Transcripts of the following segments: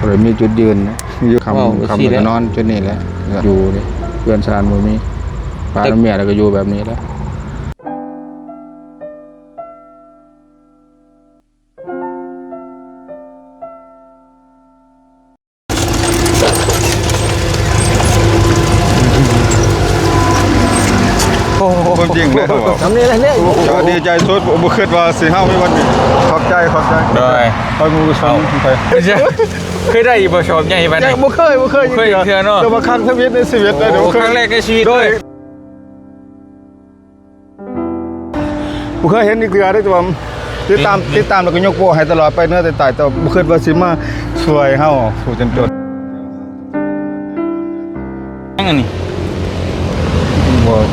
เลยมีจุดยืนนะอยู่คำจะนอนจุดนี้แหละอยู่เลยเพื่อนชาญมือมีปลาน้ำเมียแล้วก็อยู่แบบนี้แล้วความจริงเลยทำนี่อะไรเนี่ยดีใจสุดผมคิดว่าสิห้าไม่วันนี้ขอบใจได้คอยมือซ้ำไปเคยได้บ่ชอบใหญ่ปานใดบ่เคยเทื่อเนาะแต่ว่าครั้งชีวิตในชีวิตเลยครั้งแรกในชีวิตเลยบ่เคยเห็นอีกเทื่อได้แต่ว่าติดตามแล้วก็ยกโป้ให้ตลอดไปเนื้อแต่ตายแต่บ่คิดว่าสิมาช่วยเฮาผู้จนจนอันนี้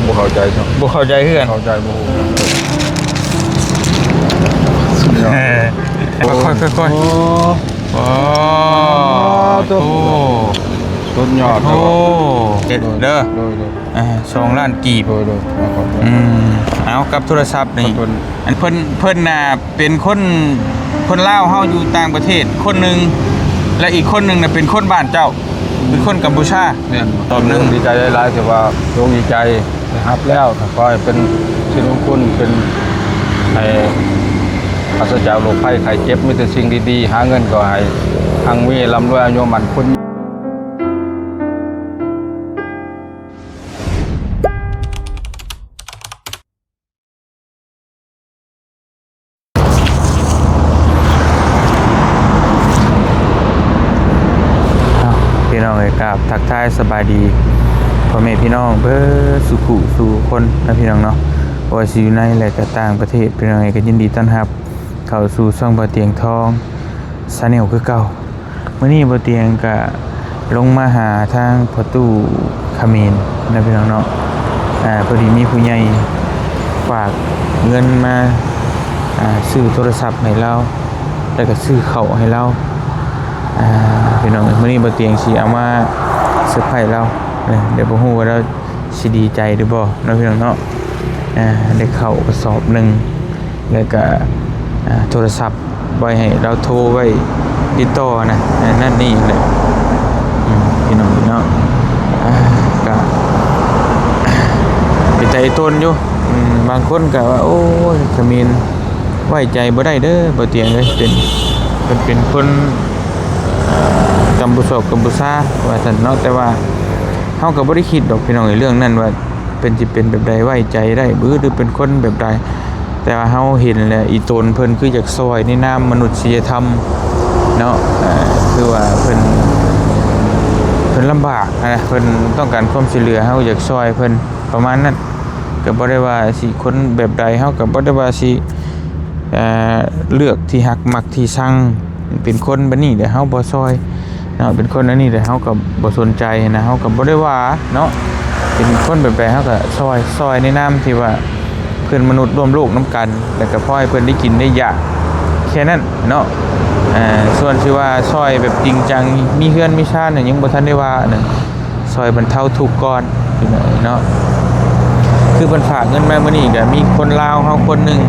บ่เข้าใจซะบ่เข้าใจคือกันเข้าใจบ่ฮู้ค่อยโอ้สุดยอดโอ้เด็ดเด้อ2 ล้านกีบเอากับโทรศัพท์นี่อันเพิ่นน่ะเป็นคนลาวเฮาอยู่ต่างประเทศคนนึงและอีกคนนึงน่ะเป็นคนบ้านเจ้าเป็นคนกัมพูชาตอบนึงดีใจหลายๆที่ว่าลงดีใจนะครับแล้วขอให้เป็นสิ่งมงคลเป็นให้ปราศจากโรคภัยไข้เจ็บมีแต่สิ่งดีๆหาเงินก็ให้ทางมีร่ำรวยอายุมั่นคงพี่น้องเลยกับทักทายสบายดีพ่อแม่พี่น้องเพื่อสุขุสู่คนนะพี่น้องเนาะว่าสิอยู่ในและก็ต่างประเทศพี่น้องก็ยินดีต้อนรับเข้าสู่ช่องบ่เตียงทองซาแนลคือเก่ามื้อนี้บ่เตียงก็ลงมาหาทางพ่อตู้เขมรนะพี่น้องเนาะพอดีมีผู้ใหญ่ฝากเงินมาซื้อโทรศัพท์ให้เราแล้วก็ซื้อข้าวให้เราพี่น้องมื้อนี้บ่เตียงสิเอามาเซอร์ไพรส์เราเดี๋ยวบ่ฮู้ว่าเราสิดีใจหรือบ่เนาะพี่น้องเนาะได้เข้ากระสอบนึงแล้วก็โทรศัพท์ไว้ให้เราโทรไว้ติดต่อนะนั่นนี่แหละพี่น้องเนาะก็เป็นใจต้นอยู่บางคนก็ว่าโอ้ยขมิ้นไว้ใจบ่ได้เด้อบ่เตียงเอ้ยเป็นคนกัมพูชาว่าซั่นเนาะแต่ว่าเฮาก็บ่ได้คิดดอกพี่น้องในเรื่องนั้นว่าเป็นสิเป็นแบบใดไว้ใจได้หรือเป็นคนแบบใดแต่ว่าเฮาเห็นแล้วอีตนเพิ่นคืออยากซอยในนามมนุษยธรรมเนาะคือว่าเพิ่นลำบากนะเพิ่นต้องการความช่วยเหลือเฮาอยากซอยเพิ่นประมาณนั้นก็บ่ได้ว่าสิคนแบบใดเฮาก็บ่ได้ว่าสิเลือกที่ฮักมักที่ชังเป็นคนบัดนี้เดี๋ยวเฮาบ่ซอยเนาะเป็นคนอันนี้แต่เฮาก็บ่สนใจนะเฮาก็บ่ได้ว่าเนาะเป็นคนแบบเฮาก็ซอยในนามที่ว่าเพื่อนมนุษย์ร่วมโลกน้ำกันแล้วก็พอให้เพิ่นได้กินได้ยาแค่นั้นเนาะส่วนที่ว่าซอยแบบจริงจังมีเฮือนมีชาติเนี่ยยังบ่ทันได้ว่าน่ะซอยบรรเทาทุกข์ก่อนเนาะคือเพิ่นฝากเงินมามื้อนี้ก็มีคนลาวเฮาคนนึง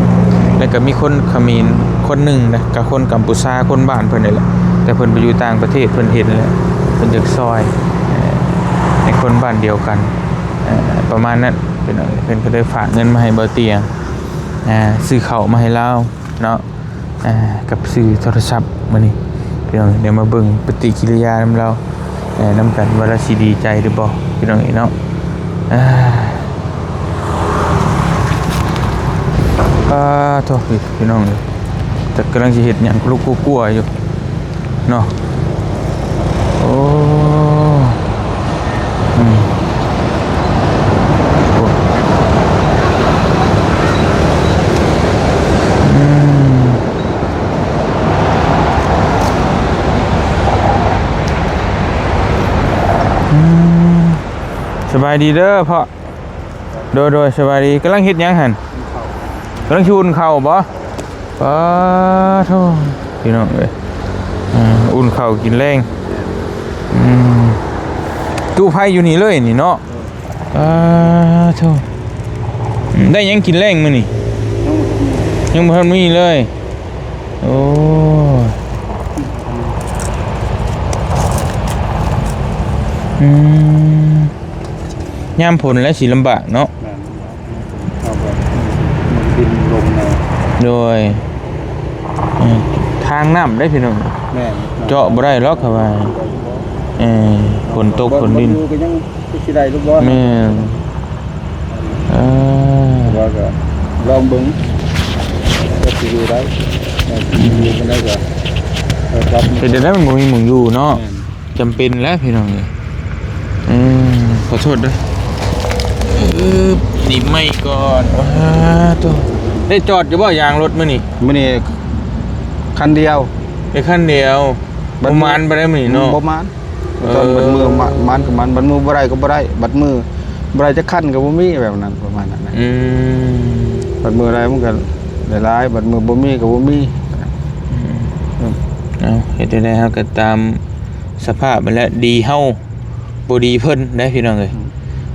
แล้วก็มีคนเขมรคนนึงนะกับคนกัมพูชาคนบ้านเพิ่นนี่แหละแต่เพิ่นไปอยู่ต่างประเทศเพิ่นเห็นแล้วเพิ่นอยากซอยในคนบ้านเดียวกันประมาณนั้นเพิ่นก็ได้ฝากเงินมาให้บ่เตียงซื้อข้าวมาให้เราเนาะกับซื้อโทรศัพท์มื้อนี้พี่น้องเดี๋ยวมาเบิ่งปฏิกิริยานำเรานำกันว่าเราสิดีใจหรือบ่พี่น้องเนาะโทษพี่น้องแต่กำลังสิเฮ็ดหยังลูกกลัวอยู่เนาะโอ้สบายดีเด้อพ่อโดยสบายดีกำลังเฮ็ดหยังหั่นกำลังชูนข้าวบ่โธ่พี่น้องเอ้ยอุ่นข้าวกินแรงตู้ไผ่อยู่นี่เลยนี่เนาะโธ่ได้ยังกินแรงมื้อนี่ยังบ่ทันมีเลยโอ้ อืมยามฝนและสิลำบากเนาะ แม่นเอาแบบมันดินลงแนว โดยทางน้ำได้พี่น้อง แม่น เจาะบ่ได้หรอกครับว่าฝนตกฝนดิน บ่ก็ยังสิได้ลูกบ่ แม่นว่าก็ลองเบิ่งก็สิอยู่ได้แต่สิอยู่กันได้ก็ครับ แต่เดี๋ยวนั้นมันบ่มีหมุงอยู่เนาะ แม่น จำเป็นแล้วพี่น้องเนี่ยขอโทษด้วยหนีไม่ก่อนว้าตัวได้จอดอยู่บ่ยางรถมื้อนี่ มื้อนี้คันเดียว ได้คันเดียวประมาณบ่ได้มื้อนี่เนาะ บ่มานตอนบัดมือมันก็มันบัดมือบ่ได้ก็บ่ได้บัดมือบ่ได้จะคันก็บ่มีแบบนั้นประมาณนั้นนะบัดมืออะไรมันก็ได้หลายบัดมือบ่มีก็บ่มี เอาเฮ็ดได้เฮาก็ตามสภาพมันแหละดีเฮาบ่ดีเพิ่นได้พี่น้องเอ้ย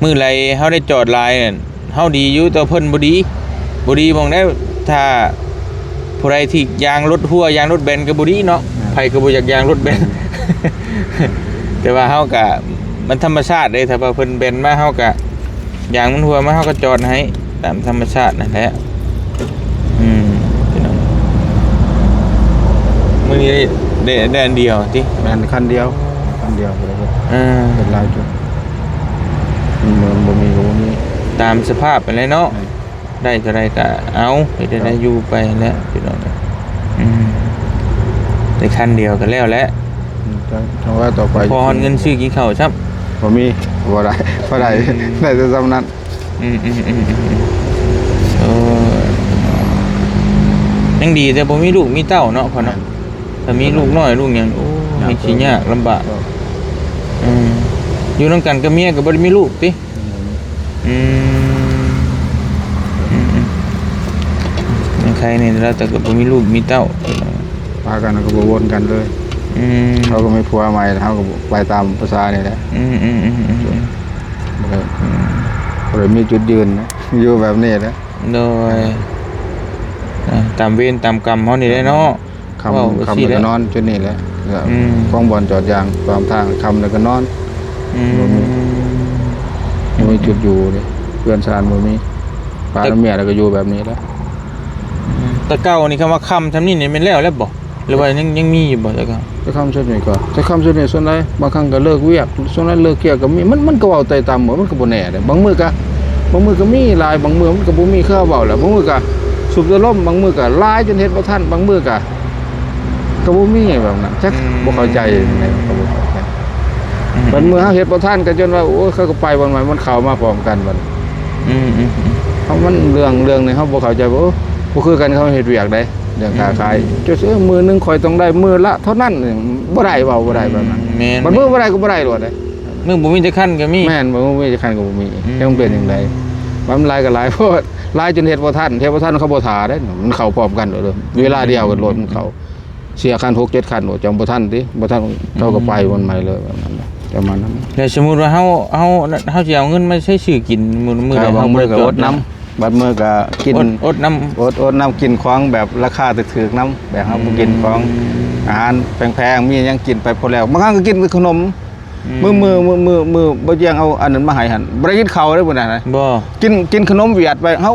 มื้อไรเฮาได้จอดหลายนั่นเฮาดีอยู่แต่เพิ่นบ่ดีหม่องได้ถ้าผู้ใดที่ยางรถหัวยางรถแบนก็บ่ดีเนาะไผก็บ่อยากยางรถแบน แต่ว่าเฮาก็มันธรรมชาติเด้ถ้าว่าเพิ่นแบนมาเฮาก็ยางมันหัวมาเฮาก็จอดให้ตามธรรมชาตินั่นแหละพี่น้องมื้อนี้ได้อันเดียวติ แม่นคันเดียวก็ได้เป็นหลายจุดมันบ่มีก็บ่มี ตามสภาพไปเลยเนาะได้เท่าไรก็เอาเฮ็ดได้อยู่ไปแล้วพี่น้องได้คันเดียวก็แล้วแหละ ถ้าว่าต่อไป พอฮอนเงินซื้อกินข้าวซับ บ่มีบ่ได้บ่ได้ได้แต่ซ้ำนั้น ยังดีแต่บ่มีลูกมีเต้าเนาะพ่อเนาะถ้ามีลูกน้อยลูกหยังโอ้ให้สิยากลำบากอยู่นำกันกับเมียก็บ่ได้มีลูกติยังใครนี่แล้วแต่ก็บ่มีลูกมีเต้า พากันก็บ่วนกันเลยเขาก็ไม่ผัวใหม่เขาก็ไปตามภาษานี่แหละบ่ได้มีจุดยืนนะอยู่แบบนี้แหละ โดยตามเวรตามกรรมเฮานี่แหละเนาะ คำแล้วก็นอนจุดนี้แหละฟ้องบอลจอดยางตามทางคำแล้วก็นอนบ่มีจุดอยู่เลยเพื่อนชาญบ่มีป้าและเมียแล้วก็อยู่แบบนี้แหละ แต่เก่านี่คำว่าคำทำนี่แม่นแล้วบ่หรือว่ายังมีอยู่บ่แต่ก็ จะคำชุดนี้ก็จะคำชุดนี้ส่วนใดบางครั้งก็เลิกเวียกส่วนนั้นเลิกเกี่ยวก็มีมันก็เว้าไต่ตามหมดมันก็บ่แน่เด้บางมื้อก็มีหลายบางมื้อมันก็บ่มีข้าวเว้าแล้วบางมื้อก็สุบจะล่มบางมื้อก็หลายจนเฮ็ดบ่ทันบางมื้อก็บ่มีแบบนั้นจักบ่เข้าใจในก็บ่เข้าใจบางมื้อเฮาเฮ็ดบ่ทันก็จนว่าโอ้ยเขาก็ไปวันใหม่มันเข้ามาพร้อมกันบัดเพราะมันเรื่องนี้เฮาบ่เข้าใจว่าบ่คือกันเขาเฮ็ดเวียกได้เรื่องค้าขายจะซื้อมือนึงข่อยต้องได้มือละเท่านั้นบ่ได้เว้าบ่ได้แบบนั้น แม่น บัดมือบ่ได้ก็บ่ได้โลดเด้ มึงบ่มีแต่คันก็มี แม่นบ่มีจะคันก็บ่มีจังเป็นจังไดมันหลายก็หลายโพดหลายจนเฮ็ดบ่ทันเขาบ่ท่าเด้มันเข้าพร้อมกันเลยเวลาเดียวกันรถมันเข้าเสียคัน 6-7 คันโดจังบ่ทันติบ่ทันเขาก็ไปวนใหม่เลยแบบนั้นประมาณนั้น แต่สมมุติว่าเฮาสิเอาเงินมาใช้ซื้อกินมื้อใด บาง เฮา มื้ บ่ อ ได้ ก็ จ อ ด ดน้ำบัดมื้อก็กิน อดน้ำ อดน้ำกินของแบบราคาถูกๆน้ำแบบเฮาบ่กินของอาหารแพงๆมีหยังกินไปพอแล้วบางครั้งก็กินขนมมือบ่เจียงเอาอันนั้นมาให้หั่นบ่ได้กินข้าวได้บ่ได้นะ บ่ กินขนมเวียดไปเฮา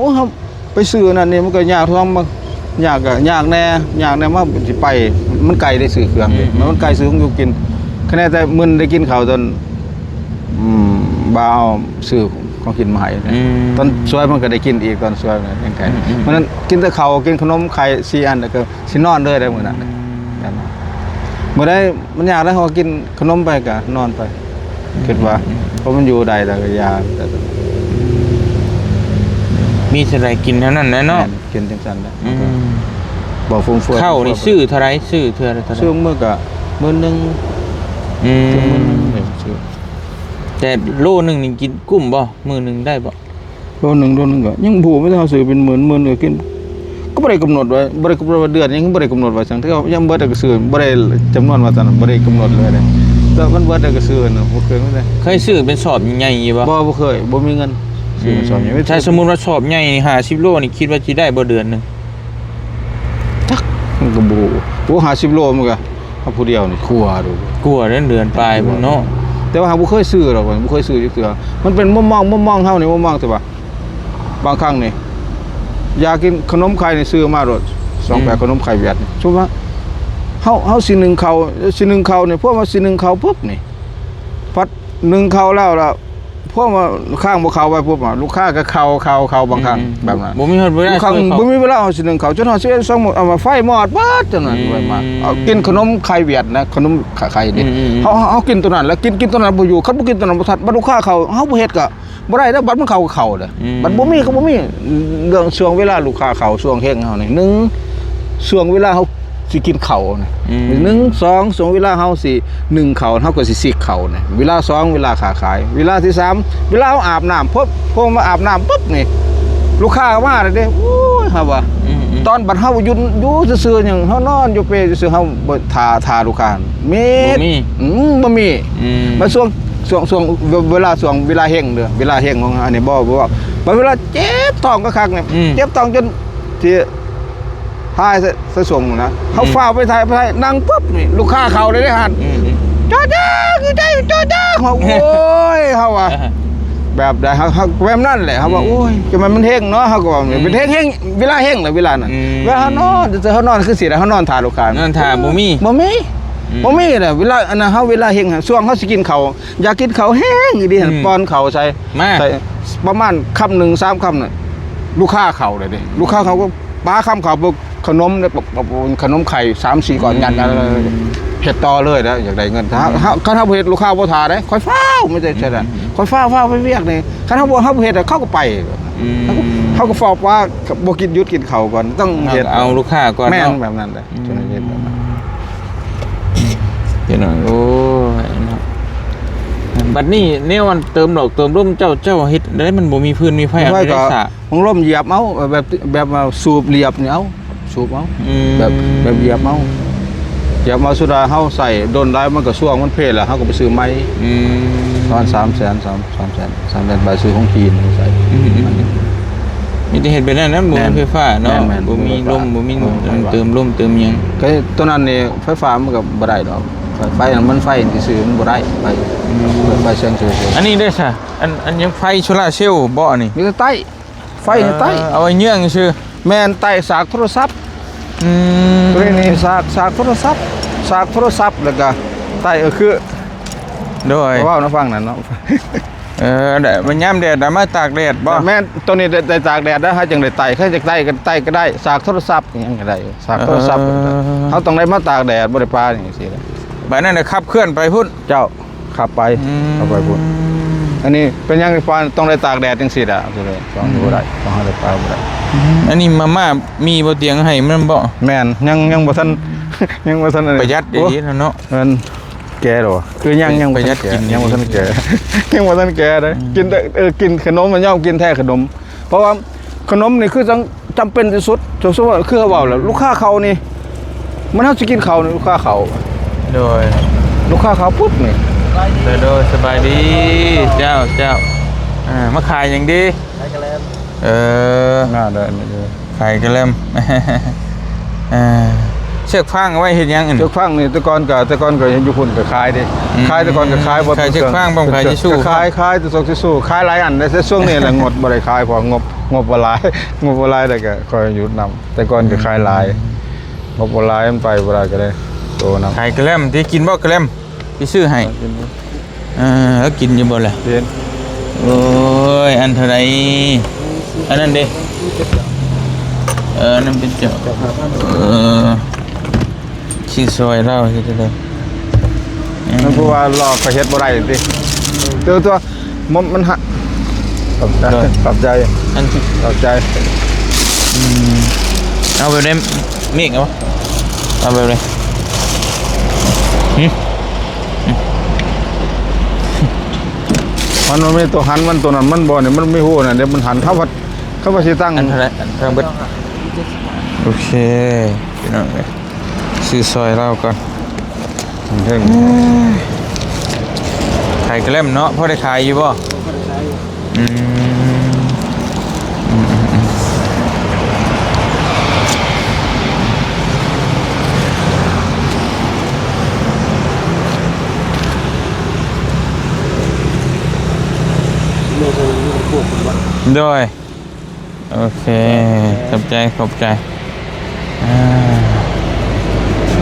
ไปซื้อนั่นนี่มันก็ยากท้องยากก็ยากแน่มาสิไปมันไกลได้ซื้อเครื่องมันไกลซื้อของอยู่กินคะแนนแต่มื้อได้กินข้าวตอนบ่เอาซื้อของกินมาให้ตอนช่วยมันก็ได้กินอีกตอนช่วยนั่นจังไงเพราะนั้นกินแต่ข้าวกินขนมไข่4อันแล้วก็สินอนเลยได้มื้อนั้นมื้อใดมันยากแล้วเฮากินขนมไปก็นอนไปคิดว่าเพราะมันอยู่ได้แล้วก็ยา มีเท่าไรกินเท่านั้นแหละเนาะ กินจังซั่นแหละบ่ฟุ่มเฟือย ข้าวนี่ซื้อเท่าไรซื้อเท่าไร ซื้อมื้อก็มื้อนึงซื้อ แต่โลนึงนี่กินกุ้มบ่มื้อนึงได้บ่ โลนึงก็ยังบ่ไม่ได้เฮาซื้อเป็นหมื่นก็กินก็บ่ได้กำหนดไว้บ่ได้กำหนดว่าเดือนยังบ่ได้กำหนดไว้จังที่เขายังเบิดก็ซื้อบ่ได้จำนวนว่าตอนนั้นบ่ได้กำหนดเลยแต่มันเบิดก็ซื้อน่ะบ่เคยไม่ได้ เคยซื้อเป็นสอบใหญ่ๆอยู่บ่ บ่เคยบ่มีเงินซื้อมาสอบอย่างนี้ ถ้าสมมุติว่าสอบใหญ่นี่50โลนี่คิดว่าสิได้บ่เดือนนึง มันก็บ่50โลมันก็เอาผู้เดียวนี่ครัวดู กลัวเดือนปลายพุ่นเนาะ แต่ แต่ว่าหาบ่เคยซื้อหรอกบ่เคยซื้อจักเทื่อมันเป็นมุมมองเฮานี่มุมมองแต่ว่าบางครั้งนี่อยากกินขนมไข่นี่ซื้อมาโดด2แบบขนมไข่เวียดนี่ชุบว่าเฮาสินึ่งข้าวนี่พวกว่าสินึ่งข้าวปุ๊บนี่พัดนึ่งข้าวแล้วพวกว่าข้างบ่เข้าไปปุ๊บลูกค้าก็เข้าบางครั้งแบบนั้น บ่มีเวลา ลูกค้าบ่มีเวลาเฮาสินึ่งข้าวจนเฮาสิ2 มื้อเอามาไฟมอดเบิดจังนั้นไว้มาเอากินขนมไข่เวียดนะขนมไข่นี่เฮากินตัวนั้นแล้วกินตัวนั้นบ่อยู่คันบ่กินตัวนั้นบ่ทันบัดลูกค้าเข้าเฮาบ่เฮ็ดก็บ่ได้แล้วบัดมันเข้าเด้อบัดบ่มีก็บ่มีเรื่องช่วงเวลาลูกค้าเข้าช่วงเฮงเฮานี่1ช่วงเวลาเฮาสิกินข้าวนี่1 2ช่วงเวลาเฮาสินึ่งข้าวเฮาก็สิสิกข้าวนี่เวลา2เวลาค้าขายเวลาที่3เวลาเฮาอาบน้ำปุ๊บพอมาอาบน้ำปุ๊บนี่ลูกค้ามาแล้วเด้โอ้ยเฮาว่าตอนบัดเฮาอยู่ซื่อๆหยังเฮานอนอยู่เปซื่อๆเฮาบ่ท่าลูกค้ามีบ่มีมาช่วงเวลาเฮงเด้อเวลาเฮงของอันนี้บ่ว่าเวลาเจ็บท้องก็คักเนี่ยเจ็บท้องจนที่พายซะส่งนะเฮาฟ้าวไปถ่ายนั่งปุ๊บนี่ลูกค้าเข้าเลยเด้หั่นจ้าคือได้จ้าโอ้ยเฮาว่าแบบใดเฮาแบบนั้นแหละเฮาว่าโอ้ยจะมันเฮงเนาะเฮาก็ว่าเป็นเฮงเวลาเฮงน่ะเวลานั้นเวลาเฮานอนจะเฮานอนคือสิเฮานอนท่าลูกค้านอนท่าบ่มีน่ะเวลาอันน่ะเฮาเวลาเฮงช่วงเฮาสิกินข้าวอยากกินข้าวแห้งอีดิหั่นป้อนข้าวใส่ประมาณคำ1 3คำน่ะลูกค้าเข้าเลยดิลูกค้าเขาก็ปาคำข้าวขนมเนี่ยขนมไข่3-4ก่อนยันเฮ็ดต่อเลยนะอยากได้เงินถ้าเฮาบ่เฮ็ดลูกค้าบ่ท่าเด้ค่อยฟ้าวไม่ได้ใช่น่ะค่อยฟ้าวไปเวียกนี่คันเฮาบ่เฮ็ดเขาก็ไปเขาก็ฟอกว่าบ่กินหยุดกินข้าวก่อนต้องเฮ็ดเอาลูกค้าก่อนแม่นแบบนั้นแหละจนเฮ็ดแบบนั้นเฮ็ดหน่อยโอ้ยบัดนี้แนวมันเติมดอกเติมร่มเจ้าเฮ็ดได้มันบ่มีพื้นมีไฟอะไรได้ซะของร่มเหยียบเอาแบบสูบเรียบนี่เอาสูบเอาแบบเหยียบเอาสุดาเฮาใส่โดนได้มันก็ช่วงมันเพลแล้วเฮาก็ไปซื้อไม้ตอน300,000บาทซื้อของทีนใส่มีแต่เฮ็ดแบบนั้นบ่มีไฟฟ้าเนาะบ่มีลมบ่มีเติมลมเติมหยังก็ตัวนั้นนี่ไฟฟ้ามันก็บ่ได้ดอกไฟมันไฟซื่อมันบ่ได้ไฟเชิงซื่ออันนี้ได้ซะอันยังไฟโซล่าเซลล์บ่นี่มีแต่ใต้ไฟใต้เอาไว้เยื่องซื่อแม่นใต้สากโทรศัพท์ตัวนี้สากโทรศัพท์แล้วก็ใต้คือโดยว้าวนะฟังนั่นเนาะได้มันยามแดดมาตากแดดบ่แม่นตัวนี้ได้ตากแดดได้หาจังได้ไต่จะไต่ก็ได้สากโทรศัพท์หยังก็ได้สากโทรศัพท์เฮาต้องได้มาตากแดดบ่ได้ปลาจังซี่บัดนั้นน่ะขับเคลื่อนไปพุ่นเจ้าขับไปพุ่นอันนี้เป็นยังปลาต้องได้ตากแดดจังซี่ล่ะตัวนี้ต้องบ่ได้ต้องหาได้ปลาบ่ได้อันนี้มาม่ามีบ่เตียงให้มันบ่แม่นยังบ่ทันประหยัดดีเนาะมันแก่หรอคือยังประหยัดกินยังบ่ทันแก่เลยกินแต่กินขนมมันย่อมกินแท้ขนมเพราะว่าขนมนี่คือจำเป็นที่สุดว่าคือเว้าแล้วลูกค้าเขานี่มันเฮาสิกินข้าวนี่ลูกค้าเขาโดยลูกค้าเขาปุ๊บนี่โดยสบายดีเจ้ามาขายหยังดีขายกระแลมน่าเด้อขายกระแลมเชือกฟางเอาไว้เฮ็ดหยังเชือกฟางนี่แต่ก่อนก็อยู่พุ่นก็ขายดิขายแต่ก่อนก็ขายบ่ขายเชือกฟางบ่ขายทิชชู่ขายแต่ซอกทิชชู่ขายหลายอันแต่ช่วงนี้แหละงดบ่ได้ขายเพราะงบบ่หลายแต่ก็ค่อยหยุดนำแต่ก่อนก็ขายหลายงบบ่หลายมันไปบ่ได้ก็ได้โตนำขายกระแลมที่กินบ่กระแลมพี่ซื้อให้แล้วกินอยู่บ่ล่ะกินโอ้ยอันเท่าไหร่อันนั้นเด้นั่นเป็นเจ้าชิ้นซอยเราสิเด้อมันเพราะว่าหลอกก็เฮ็ดบ่ได้ติตัวมันขอบใจเอาไปได้เมฆเอาเอาไปเลยมันไม่ตัวหันมันตัวนั้นมันบ่เนี่ยมันไม่ฮู้น่ะเดี๋ยวมันหันเข้าว่าสิตั้งอันเท่าไหร่ทางเบิดโอเคพี่น้องเอ้ยซื้อซอยเราก่อนเพิ่งขายกระเล่มเนาะพอได้ขายอยู่บ่ ด้วยโอเคขอบใจ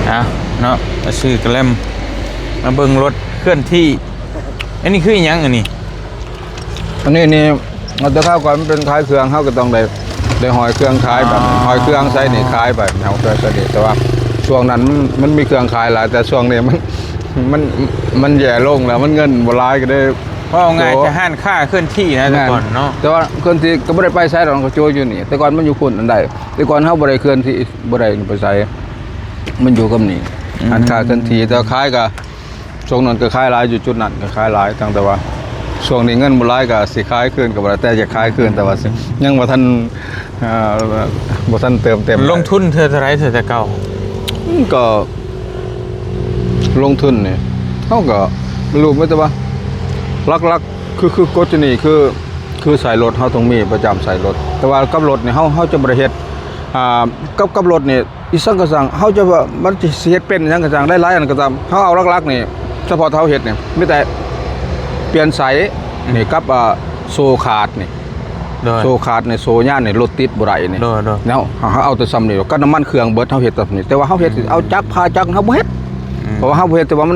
เอาเนาะมาซื้อกระเล่มมาเบิ่งรถเคลื่อนที่อันนี้คืออหยังอันนี้ อันนี้มันจะเข้าก่อนมันเป็นคล้ายเครื่องเข้าก็ต้องได้หอยเครื่องคล้ายแบบหอยเครื่องใส่นี่คล้ายแบบแนวเครื่องเสด็จแต่ว่าช่วงนั้นมันมีเครื่องคล้ายหลายแต่ช่วงนี้มันแย่ลงแล้วมันเงินบ่หลายก็ได้ เพราะไงจะห้านค่าเคลื่อนที่นะแต่ก่อนเนาะ แต่ว่าเคลื่อนที่ก็บ่ได้ไปใช้หรอกเขาโจอยู่นี่แต่ก่อนมันอยู่พุ่นอันใดแต่ก่อนเฮาบ่ได้เคลื่อนที่บ่ได้ไปใช้มันอยู่กับนี่อันค่าเคลื่อนที่แต่คล้ายกับช่วงนั้นก็คล้ายหลายอยู่จุดนั้นก็คล้ายหลายตั้งแต่ว่าช่วงนี้เงินบ่หลายก็สิคล้ายขึ้นก็บ่ได้แต่จะคล้ายขึ้นแต่ว่ายังบ่ทันบ่ทันเติมเต็ม ลงทุนเธอเท่าไรเธอแต่เก่า ก็ลงทุนนี่เขาก็ไม่รู้ไม่แต่ว่าลักคือกฎนี่คือสายรถเขาต้องมีประจำสายรถแต่ว่ากับรถนี่เขาจะบริเหตุกับรถนี่อีสังกะสังเขาจะว่ามันจะเฮ็ดเป็นสังกะสังได้หลายอันก็ตามเขาเอาลักนี่เฉพาะเท้าเฮ็ดนี่มีแต่เปลี่ยนสายนี่กับโซขาดนี่โซขาดในโซย่านนี่รถติดบ่ได้นี่แล้วเขาเอาแต่ซ้ำนี่ก็น้ำมันเครื่องเบิดเขาเฮ็ดแบบนี้แต่ว่าเขาเฮ็ดเอาจักรพาจักรเขาบ่เฮ็ดเพราะว่าเฮาเฮ็ดแต่ว่า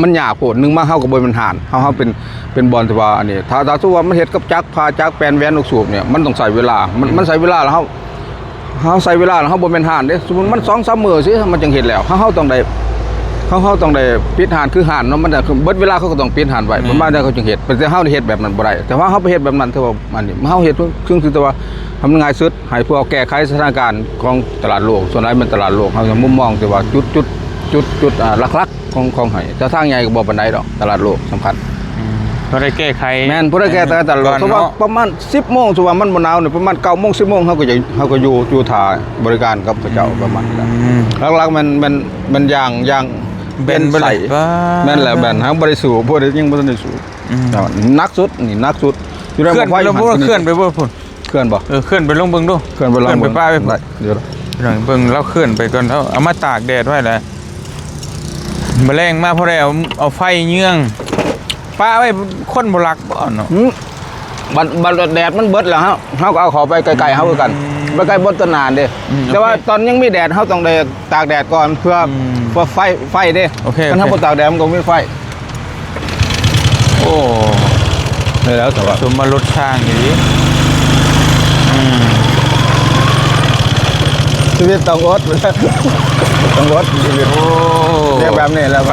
มันยากโพดนึงมาเฮาก็บ่มันหานเฮาเป็นบอลแต่ว่าอันนี้ถ้าสมมุติว่ามันเฮ็ดกับจักรพาจักรแปลนแวนลูกสูบเนี่ยมันต้องใช้เวลามันใช้เวลาแล้วเฮาใช้เวลาแล้วเฮาบ่แม่นหานเด้สมมุติมัน 2-3 มื้อสิมันจังเฮ็ดแล้วเฮาต้องได้ปิดหานคือหานเนาะมันคือเบิดเวลาเขาก็ต้องปิดหานไว้ประมาณนั้นเขาจึงเฮ็ดแต่เฮาเฮ็ดแบบนั้นบ่ได้แต่ว่าเฮาไปเฮ็ดแบบนั้นถือว่าอันนี้เฮาเฮ็ดซึ่งถือว่าทำง่ายสุดให้พวกแก้ไขสถานการณ์ของตลาดโลกส่วนใหญ่มันตลาดโลกเฮามุมมองแต่ว่าจุดหลักๆของไห้แต่ทางใหญ่ก็บ่ปานใดดอกตลาดโลกสำคัญบ่ได้แก้ไขแม่นบ่ได้แก้ตลาดเพราะว่าประมาณ 10:00 นสมมุติว่ามันบ่หนาวนี่ประมาณ 9:00 น 10:00 นเฮาก็อยู่ท่าบริการกับเขาเจ้าประมาณนั้นหลักๆมันอย่างเป็นใส่แม่นแหละแม่นเฮาบ่ได้สู้บ่ได้ยังบ่ทันได้สู้นักสุดนี่นักสุดอยู่แล้วบ่เคลื่อนไปบ่พุ่นเคลื่อนบ่เคลื่อนไปลงเบิ่งดูเคลื่อนไปป้าไปเดี๋ยวหลังเบิ่งแล้วเคลื่อนไปก่อนเอามาตากแดดไว้แหละแมลงมาพอได้เอาไฟเยื่องป้าไว้คนบ่รักบ่เนาะบัดแดดมันเบิดแล้วเฮาก็เอาเขาไปไกลๆเฮาคือกันไปไกลบ่ต้นนานเด้แต่ว่าตอนยังมีแดดเฮาต้องได้ตากแดดก่อนเพื่อไฟเด้ถ้าเฮาบ่ตากแดดมันก็ไม่ไฟโอ้ได้แล้วแต่ว่าสมมารถช่างอย่างนี้ชีวิตต้องอดต้องอดชีวิตโอ้เรียกแบบนี้แล้วไป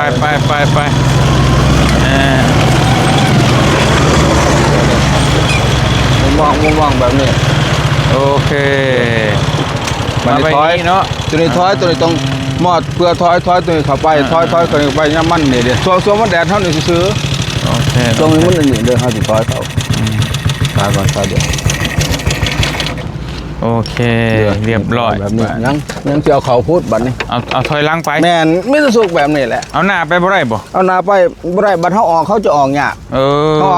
มุมมองแบบนี้โอเคมันถอยเนาะตัวนี้ถอยตัวนี้ต้องมอดเพื่อถอยตัวนี้เข้าไปถอยตัวนี้ไปย่ามันนี่เดี๋ยวส่วนมันแดดเท่านี้ซื้อโอเคตรงนี้มันนี่เดี๋ยวเขาจะถอยเขาถอยก่อนถอยเดี๋ยวโอเคเรียบร้อยแบบนี้ยังจะเอาเขาพูดบัดนี้เอาถอยล่างไปแม่นไม่ต้องสุกแบบนี้แหละเอาหน้าไปบ่ได้บ่เอาหน้าไปบ่ได้บัดเขาออกเขาจะออกยาก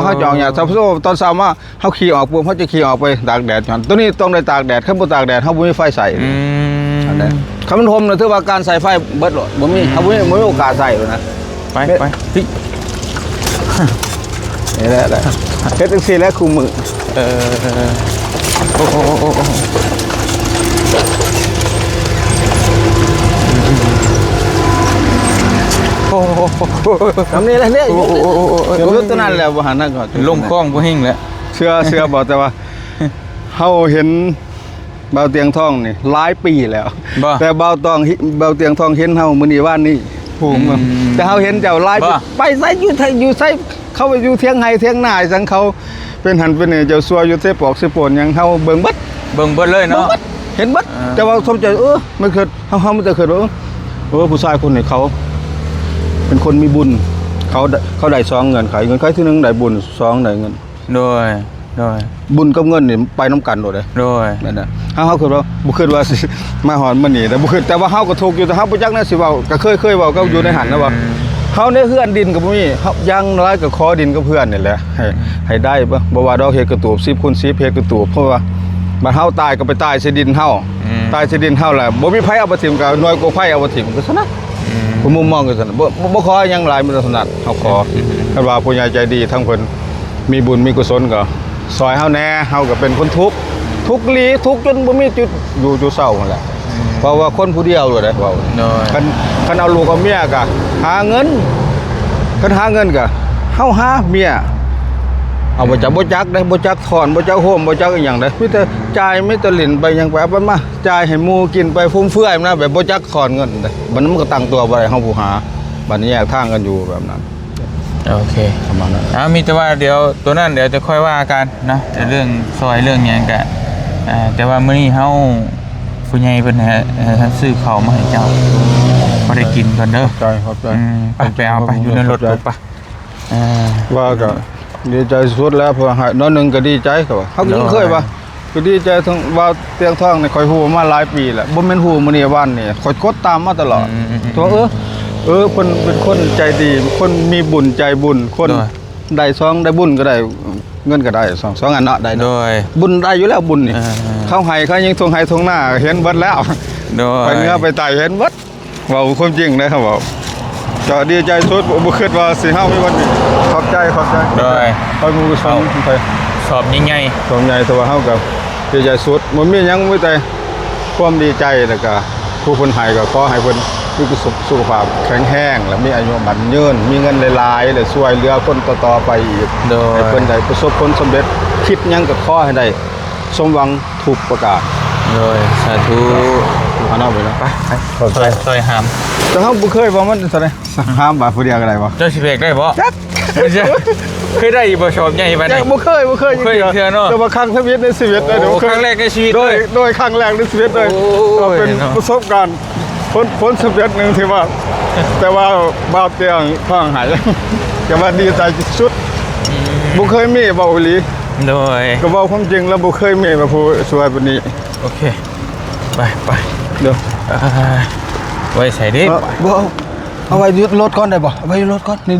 เขาจะออกยากถ้าตอนเช้ามาเขาขี่ออกปุ๊บเขาจะขี่ออกไปตากแดดตัวนี้ต้องได้ตากแดดเขาบ่ตากแดดเขาบ่มีไฟใส่อันนี้เขามันทมนะถือว่าการใส่ไฟเบิดหรอบ่มีเขาบ่มีโอกาสใส่เลยนะไปนี่แหละเฮ็ดจังซี่แล้วคู่มือทำนี่แหละเนี่ยอยู่ตัวนั้นแหละบ่หันนั่นก่อนลงคลองบ่หิ้งแล้วเชื่อบอกแต่ว่าเฮาเห็นเบาเตียงทองนี่หลายปีแล้วแต่เบาเตียงทองเห็นเฮามื้อนี้ว่านนี้ภูมิแต่เฮาเห็นเจ้าหลายไปไสอยู่ไสเขาไปอยู่เถียงไห้เถียงนาจังเขาเป็นหันเป็นนี่เจ้าซัวอยู่เทปอกสิปนยังเฮาเบิ่งเบิดเลยเนาะเห็นเบิดแต่ว่าสมใจมันเกิดเฮามันจะเกิดผู้ชายคนนี้เขาเป็นคนมีบุญเขาได้2เงินไขที่1ได้บุญ2ได้เงินโดยบุญกับเงินนี่ไปนำกันโดดเลยนั่นน่ะเฮาคิดว่าบ่คิดว่าสิมาฮอดมื้อนี้แต่บ่คิดแต่ว่าเฮาก็ทุกข์อยู่แต่เฮาบ่จักแน่สิเว้าก็เคยเว้าก็อยู่ในหันนะว่าเฮาในเฮือนดินก็บ่มีเฮายังน้อยก็ขอดินกับเพื่อนนี่แหละให้ได้บ่ว่าดอกเฮ็ดกระตูบ10คูณ10เฮ็ดกระตูบเพราะว่าบัดเฮาตายก็ไปตายใส่ดินเฮาตายใส่ดินเฮาแหละบ่มีไผเอาไปถิ่มก็น้อยกว่าไผเอาไปถิ่มก็ซั่นนะผมมุมมองก็ซั่นบ่ขอหยังหลายมันถนัดเฮาขอคันว่าผู้ใหญ่ใจดีทั้งเพิ่นมีบุญมีกุศลก็ ซอยเฮาแน่เฮาก็เป็นคนทุกข์ลีทุกข์จนบ่มีจุดอยู่เศร้านั่นแหละเพราะว่าคนผู้เดียวเลยได้เว้า โดย คันเอาลูกเอาเมียก็หาเงินคันหาเงินก็เฮาหาเมียเอาบ่จักได้บ่จักถอนบ่จักโฮมบ่จักอีหยังได้มีแต่จ่ายมีแต่เล่นไปหยังไปเอาไปมาจ่ายให้หมู่กินไปฟุ่มเฟือยนะแบบบ่จักถอนเงินได้บัดนั้นมันก็ตั้งตัวบ่ได้เฮาผู้หาบัดนี้แยกทางกันอยู่แบบนั้น โอเค ประมาณนั้น มีแต่ว่าเดี๋ยวตัวนั้นเดี๋ยวจะค่อยว่ากันนะแต่เรื่องซอยเรื่องหยังก็แต่ว่ามื้อนี้เฮาผู้ใหญ่เพิ่นซื้อข้าวมาให้เจ้าบ่ได้กินก่อนเด้อ ใจขอบใจ ไปเอาไปอยู่ในรถรถไป ว่าก็ดีใจสุดแล้วเพราะหายน้อยหนึงก็ดีใจก็ว่าเฮาก็ยังเคยว่าก็ดีใจทั้งว่าเตียงทองนี่ค่อยฮู้มาหลายปีแล้วบ่แม่นฮู้มื้อนี้วันนี้ค่อยกดตามมาตลอดตัวเพิ่นเป็นคนใจดีคนมีบุญใจบุญคนได้ซองได้บุญก็ได้เงินก็ได้สองอันเนาะได้ โด เนาะ ย บุญได้อยู่แล้วบุญนี่เข้าให้เขายังทงให้ทงหน้าเห็นเบิดแล้ว โดย ไปเนื้อไปไตเห็นเบิดเว้าความจริงนะครับว่าก็ดีใจสุดบ่คิดว่าสิเฮามีวันนี้ขอบใจ โดย คอยมือส่งไป สอบใหญ่ ส่งใหญ่ตัวเฮากับดีใจสุดบ่มีหยังมีแต่ความดีใจแล้วก็ผู้เพิ่นให้ก็ขอให้เพิ่นมีสุขภาพแข็งแรงและมีอายุมันยืนมีเงินหลายๆและช่วยเหลือคนต่อๆไปอีก ๆโดย ให้เพิ่นได้ประสบผลสำเร็จคิดหยังก็ขอให้ได้สมหวังทุกประการ โดยสาธุ เอาหน้าไปเนาะไปขอบใจ ซอยหาม แต่เฮาบ่เคยว่ามันเท่าใดห้ามบาทผู้เดียวก็ได้บ่ เจ้าสิเบกได้บ่ จัก ไม่ใช่เคยได้อีบ่ชอบใหญ่ปาน จั ใด กบ่เคย เคยเทื่อเนาะ แต่ว่าครั้งชีวิตในชีวิตเลยเดี๋ยว โอ้ครั้งแรกในชีวิต โด เลย โดยครั้งแรกในชีวิตเลย โอ้ย ก็เป็น เนาะ ประสบการณ์ผลสำเร็จหนึงที่ว่า แต่ว่าบาปเตียงข้างหาย แต่ว่าดีใจที่สุดบ่เคยมีเว้าอีหลี โดย ก็เว้าความจริงแล้วบ่เคยมีว่าผู้ช่วยปานนี้ โอเคไป เดี๋ยว ไว้ใส่ดิ บ่เอาไว้ยึดรถก่อนได้บ่เอาไว้ยึดรถก่อนนี่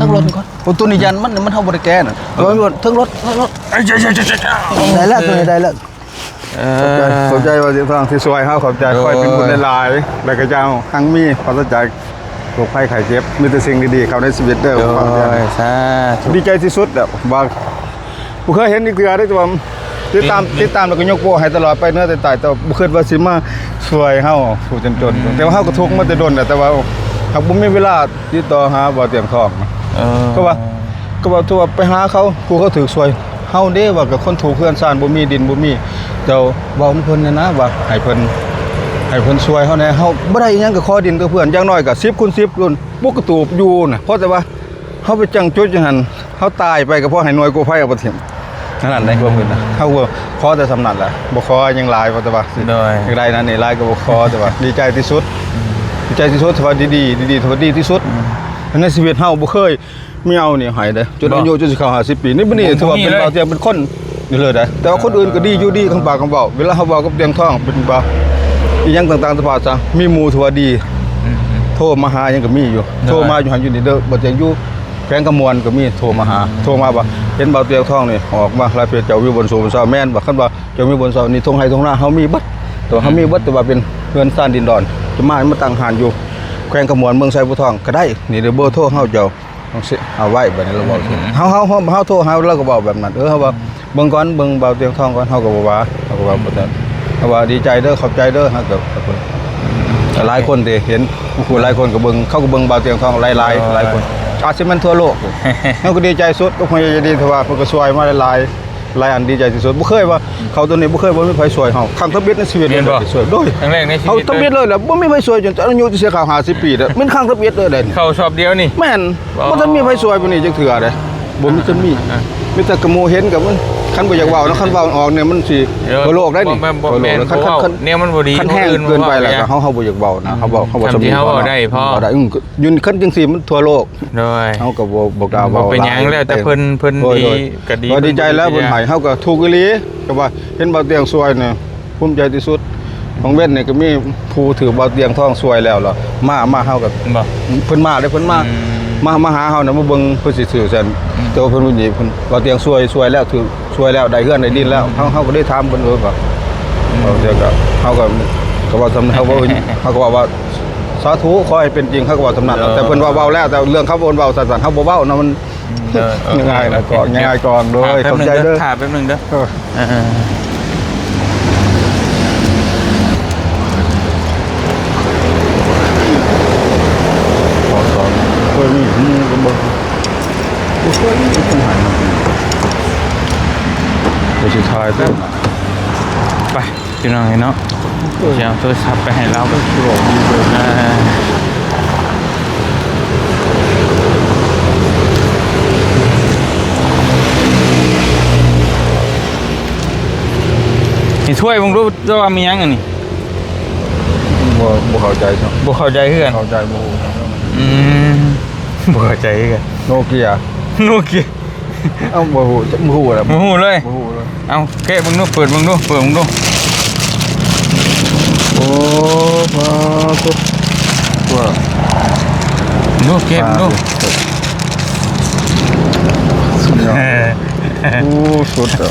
ทั้งรถก่อนโอ้ตัวนี้ยันมันเฮาบ่ได้แก้น่ะเอาไว้รถทั้งรถได้แล้วตัวนี้ได้แล้วขอบใจว่าสิฟังที่ช่วยเฮาขอบใจคอยเป็นบุญหลายๆแล้วก็เจ้าทั้งมีปราศจากโรคภัยไข้เจ็บมีแต่สิ่งดีๆเข้าในชีวิตเด้อ โดยสาธุ ดีใจที่สุดแบบว่าบ่เคยเห็นอีกเทื่อได้ตัวติดตามแล้วก็ยกโป้ให้ตลอดไปเนื้อแต่ตายแต่บ่คิดว่าสิมาช่วยเฮาผู้จนๆแต่ว่าเฮาก็ทุกข์มาแต่ดนแต่ว่าหากบ่มีเวลาติดต่อหาบ่เตรียมทองก็ว่าตัวไปหาเขาผู้เขาถือช่วยเฮาเด้ว่ากับคนถูกเพื่อนซ่านบ่มีดินบ่มีเจ้าเว้าเพิ่นนะว่าให้เพิ่นช่วยเฮาแน่เฮาบ่ได้อิหยังก็ขอดินกับเพื่อนอย่างน้อยก็10 คูณ 10รุ่นปกตูบอยู่น่ะเพราะแต่ว่าเฮาไปจังจุดจังหั่นเฮาตายไปก็เพราะให้หน่วยกู้ภัยเอาบ่ถิ่มนั่นน่ะในความเพิ่นน่ะเฮาก็ขอแต่สำนักแหละบ่ขอหยังหลายเพราะแต่ว่าสิ โดย อย่างไรนั้นนี่หลายก็บ่ขอแต่ว่าดีใจที่สุดที่ว่าดีที่ว่าดีที่สุดในชีวิตเฮาบ่เคยมีเอานี่ให้เด้อจนอายุจนสิเข้า50 ปีนี่บ่นี่ถือว่าเป็นบ่าวเตียงเป็นคนนี่เลยเด้อแต่ว่าคนอื่นก็ดีอยู่ดีคำปากคำเว้าเวลาเฮาเว้ากับเตียงทองเป็นบ่าอีหยังต่างๆสภาพซะมีหมู่ที่ว่าดีโทรมาหายังก็มีอยู่โทรมาอยู่หันอยู่นี่เด้อบ่เตียงอยู่แขวงกำมวลก็มีโทรมาหาโทรมาว่าเห็นบ่าวเตียงทองนี่ออกมาลายเพจเจ้าอยู่บนสูงบนเสาแม่นว่าคันว่าเจ้ามีบนเสานี่ทงให้ทงหน้าเฮามีเบิดตัวเฮามีเบิดแต่ว่าเป็นเฮือนซ่านดินดอนจะมาตั้งหานอยู่แขวงกำมวลเมืองไสผู้ทองก็ได้นี่เด้อเบอร์โทรเฮาเจ้าต้องสิเอาไว้บัดนี้เราบอกเฮาโทรหาเราก็บอกแบบนั้นเฮาว่าเบิ่งก่อนเบิ่งบ่าวเตียงทองก่อนเฮาก็บ่ว่าเฮาก็ว่าบ่ได้เฮาว่าดีใจเด้อขอบใจเด้อเฮาก็หลายคนที่เห็นผู้หลายคนก็เบิ่งเขาก็เบิ่งบ่าวเตียงทองหลายคนอาจสิมันทั่วโลกเฮาก็ดีใจสุดทุกคนจะดีที่ว่าเพิ่นก็ช่วยมาหลายอันดีใจที่สุดบ่เคยว่าเขาตัวนี้บ่เคยบ่มีไผช่วยเฮาครั้งทบิดในชีวิตเลยช่วยโดย ครั้งแรกในชี เอา วิต ทบิดเลยแหละบ่มีไผช่วยจนอายุจะเสียข่าว50 ปีเด้อมันครั้งทบิดเลยเด้ เข้าชอบเดียวนี่ แม่นบ่ทันมีไผช่วยปานนี้จักเทื่อเด้บ่มีจะมีแต่กระโมเห็นกับมันคันบ่อยากเว้านะคันเว้าออกเนี่ยมันสิทั่วโลกได้นี่ บ่แม่นคันเนี่ยมันบ่ดี คันแห้งเกินไปแล้วก็เฮาบ่อยากเว้านะเฮาเว้า ทำที่เฮาเว้าได้พอ ได้ยืนคันจังซี่มันทั่วโลก โดย เฮาก็บ่กล้า บ่ เว้า เป็นหยังแล้วแต่เพิ่นดีก็ดี ดีใจแล้วเพิ่นให้เฮาก็ถูกอีหลีก็ว่าเห็นบ่าวเตียงสวยเนี่ยภูมิใจที่สุดของเว้นนี่ก็มีผู้ถือบ่าวเตียงทองสวยแล้วล่ะมาเฮาก็ บ่ เพิ่นมาได้เพิ่นมาหาเฮาน่ะมาเบิ่งเพิ่นสิซื้อซั่นแต่ว่าเพิ่นบ่หนีเพิ่นบ่าวเตียงสวยแล้วถือสวยแล้วได้เฮือนได้ดินแล้วเฮาก็ได้ถามเพิ่นก็บ่าวเตียงก็เฮาก็ว่าสำเฮาก็ว่าสาธุขอให้เป็นจริงเฮาก็ว่าสำนั้นแต่เพิ่นว่าเว้าแล้วแต่เรื่องเขาบ่เว้าซั่นๆเฮาบ่เว้านะมัน เด้อ ง่ายๆนะก่อนง่ายๆก่อนโดย แป๊บ เข้า นึง ใจ เด้ เด้ อ อ ถ่าแป๊บนึงเด้อ เออ เออ ขอสอนเคยมีหมูกับเบิ้งกูเคยมีผู้หันมาไปสุดท้ายเด้อ ไปพี่น้องเนาะเดี๋ยวโทรศัพท์ไปให้เรา ก็กรอบดีเลย นี่ช่วยมึงรู้ว่ามียังอันนี้ บ่เข้าใจเนาะ บ่เข้าใจคือกัน เข้าใจบ่ อืมบ่เข้าใจคือกัน โนเกีย โนเกีย เอ้าบ่ฮู้จะบ่ฮู้ล่ะ บ่ฮู้เลย บ่ฮู้เลย เอาแกะมึงดูเปิดมึงดู โอ้มาสุดว่า ดูแกะมึงดู สุดยอดโอ้สุดอ่ะ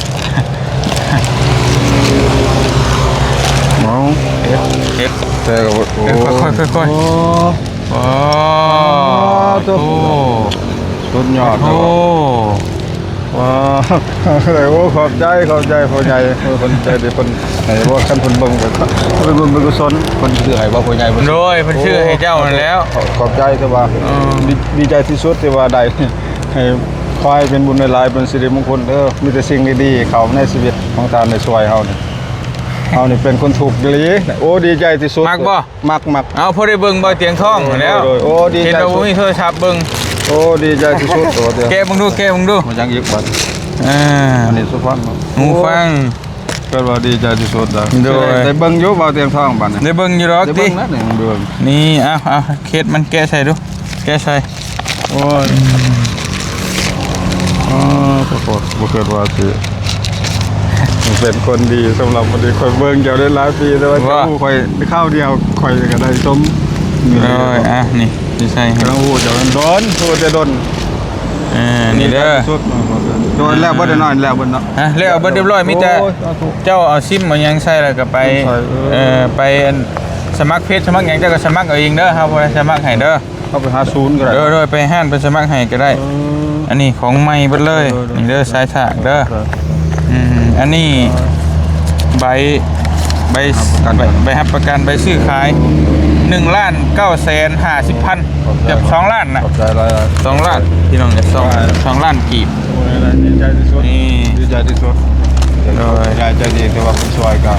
เมา เอ็ด แต่ก็โอ้ ค่อยๆ โอ้ โอ้ ตัว สุดยอด โอ้ ว้าวโอ้ขอบใจพ่อใหญ่คนใจดีคนไหนว่าคันคนเบิ่งก็เป็นบุญเป็นกุศลคนชื่อให้ว่าพ่อใหญ่ โดยเพิ่นชื่อให้เจ้านั่นแล้ว ขอบใจที่ว่าดีใจที่สุดที่ว่าได้ให้คอยเป็นบุญในหลายเป็นสิริมงคลเด้อมีแต่สิ่งดีๆเข้าในชีวิตของตาในช่วยเฮานี่เฮานี่เป็นคนถูกดีโอ้ดีใจที่สุดมัก เอาพอได้เบิ่งบ่เตียงท้องแล้ว โอ้ดีใจ เห็นเราบ่มีโทรศัพท์เบิ่ง โอ้ดีใจที่สุดโอ้เด้อ แกะมึงดู มันยังอีกบัด อ่า อันนี้สุฟัง หูฟัง ก็ว่าดีใจที่สุดแล้ว โดย ได้เบิ่งอยู่บ่เตียงทองบัดนี้ ได้เบิ่งอยู่ดอก ได้ ติ เบิ่งนะนี่เบิ่ง นี่เอาเคสมันแกะใส่ดูแกะใส่ โอ้ยปรากฏบ่เกิดว่าสิเป็นคนดีสำหรับคนดีค่อยเบิ่งเจ้าได้หลายปีแต่ว่าเจ้าฮู้ค่อยข้าวเดียวค่อยก็ได้สมนี่ โอ้ยนี่สิใส่ให้ กำลังฮู้เจ้าโดนฮู้จะโดน นี่เด้อ สุดโดนแล้วบ่ได้นอนแล้วเบิ่นเนาะ ฮะแล้วเบิดเรียบร้อยมีแต่ โอ้ยสาธุ เจ้าเอาซิมมายังใส่แล้วก็ไป ใส่ไปสมัครเพจสมัครหยังเจ้าก็สมัครเอาเองเด้อเฮาบ่ได้สมัครให้เด้อ เข้าไปหาศูนย์ก็ได้ โดยไปห้านไปสมัครให้ก็ได้ อันนี้ของใหม่เบิดเลยนี่เด้อสายถากเด้ออันนี้ใบรับประกันใบซื้อขาย1,950,000เกือบ2ล้านน่ะ ขอบใจหลายๆ 2ล้านพี่น้องเนี่ย2ล้านกีบ ดีใจที่สุด นี่ ดีใจที่สุดใจดีแต่ว่าคนช่วยก็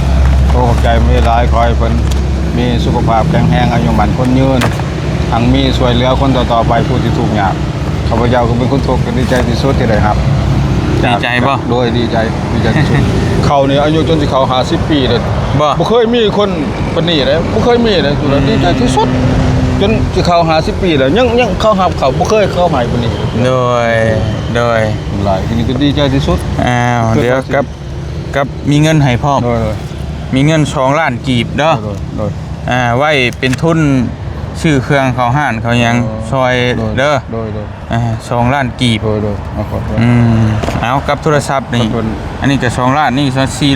ขอขอบใจไม่ร้ายขอให้เพิ่นมีสุขภาพแข็งแรงอายุหมันคนยืนทั้งมีช่วยเหลือคนต่อๆไปผู้ที่ทุกข์ยากข้าพเจ้าก็เป็นคนทุกข์ก็ดีใจที่สุดที่ได้ครับ ดีใจบ่ โดยดีใจที่สุด เขานี่อายุจนสิเขา50 ปีเลย บ่ บ่เคยมีคนปานนี้เลยบ่เคยมีเลยคือดีใจที่สุดจนสิเขา50 ปีแล้วยังเข้าหับเขาบ่เคยเข้าหายปานนี้ โดย หลายทีนี้ก็ดีใจที่สุด อ้าวเดี๋ยวกับมีเงินให้พร้อม โดย มีเงิน2ล้านกีบเด้อ โดย ไว้เป็นทุนซื้อเครื่องเขาห้านเขาหยังซอยเด้อ โดย 2ล้านกีบ โดยเอาขอโทษ เอากับโทรศัพท์นี่ ขอบคุณ อันนี้ก็2ล้านนี่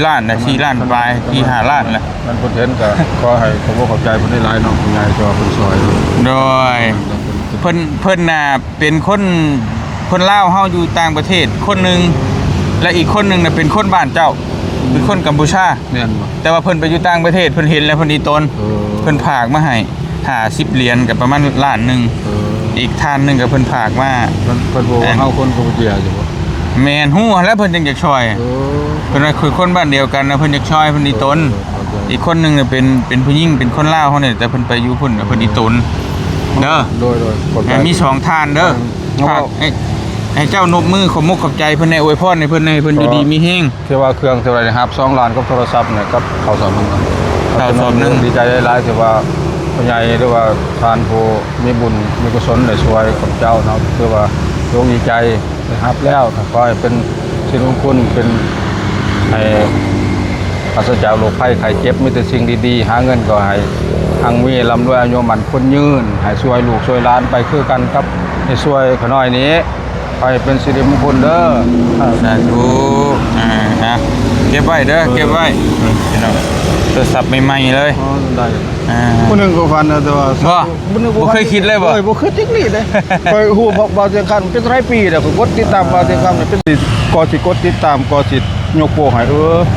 4ล้านนะ4ล้านปลายที่5ล้านแหละ มันเพิ่นเห็นก็ขอให้ผมขอบใจเพิ่นได้หลายเนาะคุณยายตัวเพิ่นซอย โดยเพิ่นน่ะเป็นคนลาวเฮาอยู่ต่างประเทศคนหนึงและอีกคนหนึงน่ะเป็นคนบ้านเจ้าเป็นคนกัมพูชา แม่นบ่ แต่ว่าเพิ่นไปอยู่ต่างประเทศเพิ่นเห็นแล้วเพิ่นอีตนเพิ่นฝากมาให้50เหรียญกับประมาณล้านหนึงอีกทานหนึงก็เพิ่นฝากมา เพิ่นบอกว่าเฮาคนกัมพูชาอยู่บ่ แม่นฮู้แล้วเพิ่นจังอยากช่วยเพิ่นว่าคือคนบ้านเดียวกันนะเพิ่นอยากช่วยเพิ่นอีตนอีกคนหนึงน่ะเป็นผู้หญิงเป็นคนลาวเฮาเนี่ยแต่เพิ่นไปอยู่พุ่นน่ะเพิ่นอีตนเด้อ โดยขอบใจ มี2ทานเด้อฝากให้เจ้านบมือขอมุกขอบใจเพิ่นในอวยพรให้เพิ่นให้เพิ่นอยู่ดีมีแฮง ที่ว่าเครื่องเท่าไหร่นะครับ2ล้านกับโทรศัพท์เนี่ยกับข้าวสารนึง ข้าวสารหนึ่ง ดีใจหลายๆที่ว่าผู้ใหญ่หรือว่าทานผู้มีบุญมีกุศลได้ช่วยกับเจ้าเนาะคือว่าโยงดีใจได้รับแล้วก็ขอให้เป็นสิริมงคลเป็นให้ปราศจากโรคภัยไข้เจ็บมีแต่สิ่งดีๆหาเงินก็ให้ทางมีร่ำรวยอายุมันคนยืนให้ช่วยลูกช่วยหลานไปคือกันครับให้ช่วยขน้อยนี้ขอให้เป็นสิริมงคลเด้อ สาธุนะเก็บไว้เด้อเก็บไว้พี่น้อง โทรศัพท์ใหม่ๆเลย อ๋อได้ บ่ ผู้หนึงก็ฟันแต่ว่า บ่เคยคิดเลยบ่ บ่เคยจิกนี่เลยไปฮู้บ่าวเสียงคันเป็นหลายปีแล้วก็กดติดตามบ่าวเสียงคันเป็นสิก็สิกดติดตามก็สิยกโปกให้เ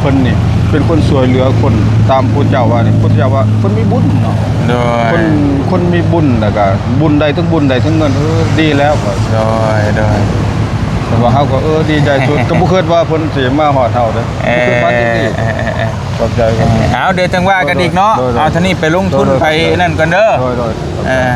พิ่นนี่เป็นคนสวยเหลือคนตามพุทธเจ้าว่านี่พุทธเจ้าว่าคนมีบุญเนาะ โดย คนมีบุญแล้วก็บุญใดทั้งบุญใดทั้งเงินดีแล้วก็ โดย แต่ว่าเฮาก็ดีใจสุด ก็บ่คิดว่าเพิ่นสิมาฮอดเฮาเด้อบ่คิดว่าจังซี่ขอบใจครับ เอาเดี๋ยวจังว่ากันอีกเนาะ โดย เอาท่านี้ไปลงทุน โดย ไปนั่นก่อนเด้อ โดย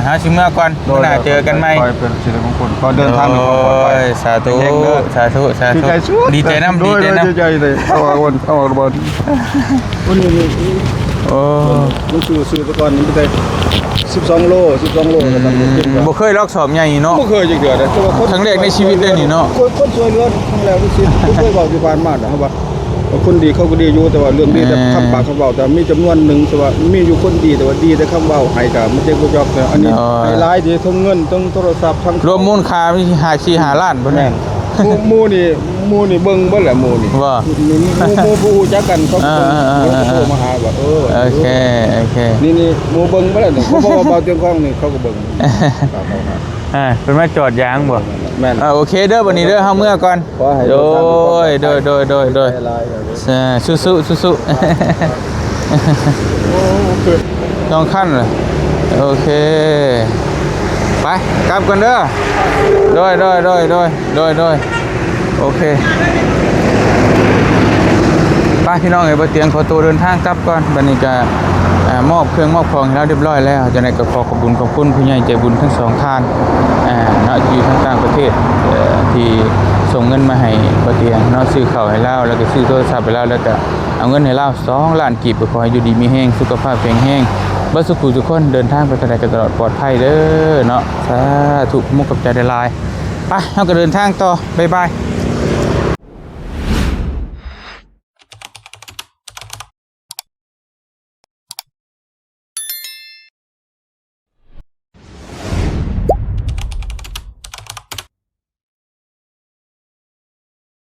หาชิเมื่อก่อนมื้อหน้าเจอกันใหม่ ขอให้เป็นสิริมงคลขอเดินทางด้วยความปลอดภัย โอ้ยสาธุ เฮงๆเด้อ สาธุสา ดี ธุ ใจสุด ดีใจน้ำดีใจน้ ดีใจเลยเอาวันวันนี้ ำโอ้ มันซื้อตะกอนนี่ไปได้12 โลก็ต้องกิน บ่เคยลอกสอบใหญ่เนาะ บ่เคยจักเทื่อเด้แต่ว่าคน ครั้งแรกในชีวิตเลยนี่เนาะ คนสวยเรือนครั้งแรกที่สิเคยเว้าอยู่บ้านมานะครับว่าคนดีเขาก็ดีอยู่แต่ว่าเรื่องดีแต่คำปากคำเว้าแต่มีจำนวนหนึงแต่ว่ามีอยู่คนดีแต่ว่าดีแต่คำเว้าให้ก็มันจะบ่ยอกแต่อันนี้ให้หลายดีทั้งเงินทั้งโทรศัพท์ทั้ง รวมมูลค่ามี5-4 ล้านบ่ แม่ แม่ นหมู่นี่เบิ่งเบิ่แหละหมู่นี่ ว่า หมู่ผู้รู้จักกันเขาโทรมาหาว่าโอเค นี่หมู่เบิ่งบ่แล้วนี่เขาบอกว่าเบาเตียงกล้องนี่เขาก็เบิ่งครับ เป็นมาจอดยางบ่ แม่น โอเคเด้อวันนี้เด้อเฮาเมื่อก่อน ขอให้ โด เดินทางปลอดภัย ย หลายๆ สู้ต้องขั้นเลยโอเค ไปกลับกันเด้อโดยโอเคไปพี่น้องเอ๋ยบ่เตียงขอตัวเดินทางกลับก่อนบัดนี้ก็มอบเครื่องมอบของให้เราเรียบร้อยแล้วจังได๋ก็ขอขอบคุณผู้ใหญ่ใจบุญทั้งสองท่านเนาะอยู่ทางต่างประเทศที่ส่งเงินมาให้บ่เตียงเนาะซื้อข้าวให้เราแล้วก็ซื้อโทรศัพท์ให้เราแล้วก็เอาเงินให้เรา2ล้านกีบก็ขอให้อยู่ดีมีแรงสุขภาพแข็งแรงบ่สุขทุกคนเดินทางไปทางใดก็ตลอดปลอดภัยเด้อเนาะสาธุมุกกับใจได้หลายไปเฮาก็เดินทางต่อบ๊ายบาย